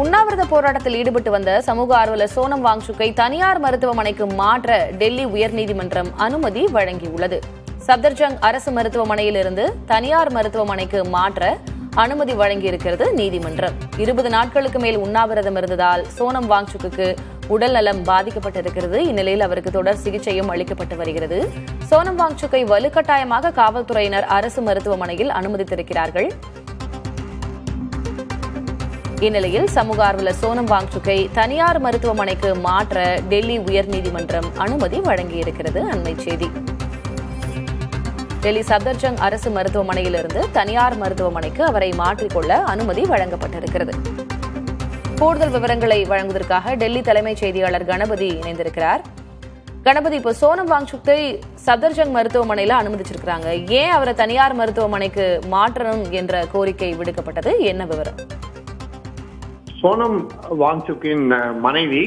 உண்ணாவிரத போராட்டத்தில் ஈடுபட்டு வந்த சமூக ஆர்வலர் சோனம் வாங்சுக்கை தனியார் மருத்துவமனைக்கு மாற்ற டெல்லி உயர்நீதிமன்றம் அனுமதி வழங்கியுள்ளது. சப்தர்ஜங் அரசு மருத்துவமனையிலிருந்து தனியார் மருத்துவமனைக்கு மாற்ற அனுமதி வழங்கியிருக்கிறது நீதிமன்றம். 20 நாட்களுக்கு மேல் உண்ணாவிரதம் இருந்ததால் சோனம் வாங்சுக்கு உடல் நலம் பாதிக்கப்பட்டிருக்கிறது. இந்நிலையில் அவருக்கு தொடர் சிகிச்சையும் அளிக்கப்பட்டு வருகிறது. சோனம் வாங்சுக்கை வலுக்கட்டாயமாக காவல்துறையினர் அரசு மருத்துவமனையில் அனுமதித்திருக்கிறார்கள். இந்நிலையில் சமூக ஆர்வலர் சோனம் வாங்சுக்கை தனியார் மருத்துவமனைக்கு மாற்ற டெல்லி உயர்நீதிமன்றம் அனுமதி வழங்கியிருக்கிறது. அண்மை செய்தி. டெல்லி சப்தர்ஜங் அரசு மருத்துவமனையிலிருந்து தனியார் மருத்துவமனைக்கு அவரை மாற்றிக்கொள்ள அனுமதி வழங்கப்பட்டிருக்கிறது. கூடுதல் விவரங்களை வழங்குவதற்காக டெல்லி தலைமைச் செய்தியாளர் கணபதி இணைந்திருக்கிறார். கணபதி, இப்போ சோனம் வாங்சுக்கை சப்தர்ஜங் மருத்துவமனையில அனுமதிச்சிருக்கிறாங்க. ஏன் அவரை தனியார் மருத்துவமனைக்கு மாற்றணும் என்ற கோரிக்கை விடுக்கப்பட்டது? என்ன விவரம்? சோனம் வாங்சுக்கின் மனைவி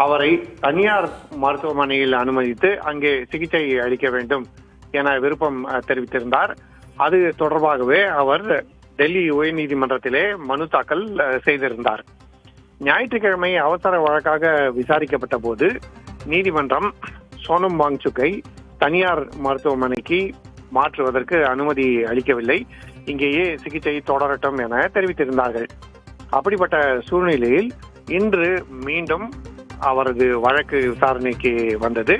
அவரை தனியார் மருத்துவமனையில் அனுமதித்து அங்கே சிகிச்சை அளிக்க வேண்டும் என விருப்பம் தெரிவித்திருந்தார். அது தொடர்பாகவே அவர் டெல்லி உயர்நீதிமன்றத்திலே மனு தாக்கல் செய்திருந்தார். ஞாயிற்றுக்கிழமை அவசர வழக்காக விசாரிக்கப்பட்ட போது நீதிமன்றம் சோனம் வாங்சுக்கை தனியார் மருத்துவமனைக்கு மாற்றுவதற்கு அனுமதி அளிக்கவில்லை, இங்கேயே சிகிச்சை தொடரட்டும் என தெரிவித்திருந்தார்கள். அப்படிப்பட்ட சூழ்நிலையில் இன்று மீண்டும் அவரது வழக்கு விசாரணைக்கு வந்தது.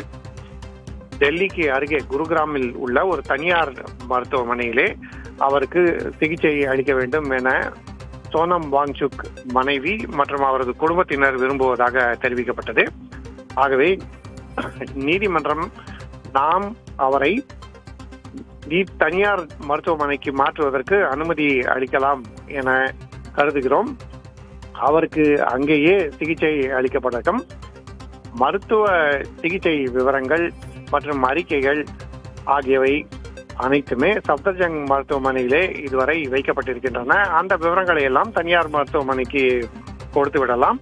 டெல்லிக்கு அருகே குருகிராமில் உள்ள ஒரு தனியார் மருத்துவமனையிலே அவருக்கு சிகிச்சை அளிக்க வேண்டும் என சோனம் வாங்சுக் மனைவி மற்றும் அவரது குடும்பத்தினர் விரும்புவதாக தெரிவிக்கப்பட்டது. ஆகவே நீதிமன்றம் நாம் அவரை தனியார் மருத்துவமனைக்கு மாற்றுவதற்கு அனுமதி அளிக்கலாம் என கருதுகிறோம். அவருக்கு அங்கேயே சிகிச்சை அளிக்கப்படட்டும். மருத்துவ சிகிச்சை விவரங்கள் மற்றும் அறிக்கைகள் ஆகியவை அனைத்துமே சப்தர்ஜங் மருத்துவமனையிலே இதுவரை வைக்கப்பட்டிருக்கின்றன. அந்த விவரங்களை எல்லாம் தனியார் மருத்துவமனைக்கு கொடுத்து விடலாம்,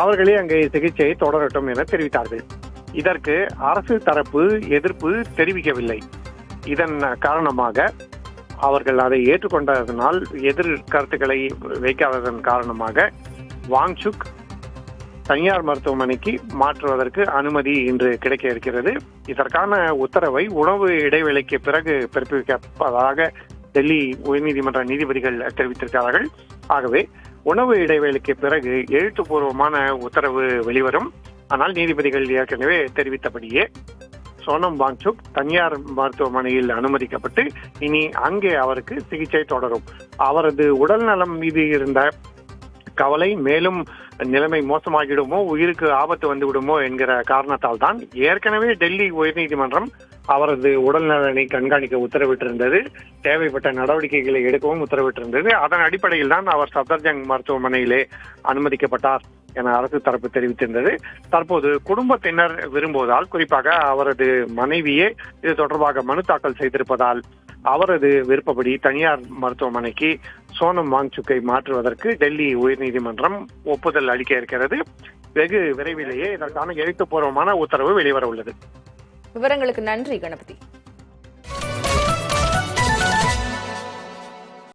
அவர்களே அங்கே சிகிச்சையை தொடரட்டும் என தெரிவித்தார்கள். இதற்கு அரசு தரப்பு எதிர்ப்பு தெரிவிக்கவில்லை. இதன் காரணமாக அவர்கள் அதை ஏற்றுக்கொண்டதனால் எதிர் கருத்துக்களை வைக்காததன் காரணமாக வாங்சுக் தனியார் மருத்துவமனைக்கு மாற்றுவதற்கு அனுமதி இன்று கிடைக்க இருக்கிறது. இதற்கான உத்தரவை உணவு இடைவேளைக்கு பிறகு பிறப்பிப்பதாக டெல்லி உயர்நீதிமன்ற நீதிபதிகள் தெரிவித்திருக்கிறார்கள். ஆகவே உணவு இடைவேளைக்கு பிறகு எழுத்துப்பூர்வமான உத்தரவு வெளிவரும். ஆனால் நீதிபதிகள் ஏற்கனவே தெரிவித்தபடியே சோனம் வாங்சுக் தனியார் மருத்துவமனையில் அனுமதிக்கப்பட்டு இனி அங்கே அவருக்கு சிகிச்சை தொடரும். அவரது உடல் நலம் மீது இருந்த கவலை மேலும் நிலைமை மோசமாகிடுமோ, உயிருக்கு ஆபத்து வந்து விடுமோ என்கிற காரணத்தால் தான் ஏற்கனவே டெல்லி உயர்நீதிமன்றம் அவரது உடல் நலனை கண்காணிக்க உத்தரவிட்டிருந்தது. தேவைப்பட்ட நடவடிக்கைகளை எடுக்கவும் உத்தரவிட்டிருந்தது. அதன் அடிப்படையில் தான் அவர் சப்தர்ஜங் மருத்துவமனையிலே அனுமதிக்கப்பட்டார் என அரசு தரப்பு தெரிவித்திருந்தது. தற்போது குடும்பத்தினர் விரும்புவதால், குறிப்பாக அவரது மனைவியே இது தொடர்பாக மனு தாக்கல் செய்திருப்பதால் அவரது விருப்பப்படி தனியார் மருத்துவமனைக்கு சோனம் வாங்சுக்கை மாற்றுவதற்கு டெல்லி உயர்நீதிமன்றம் ஒப்புதல் அளிக்க இருக்கிறது. வெகு விரைவிலேயே இதற்கான எழுத்துப்பூர்வமான உத்தரவு வெளிவர உள்ளது. விவரங்களுக்கு நன்றி கணபதி.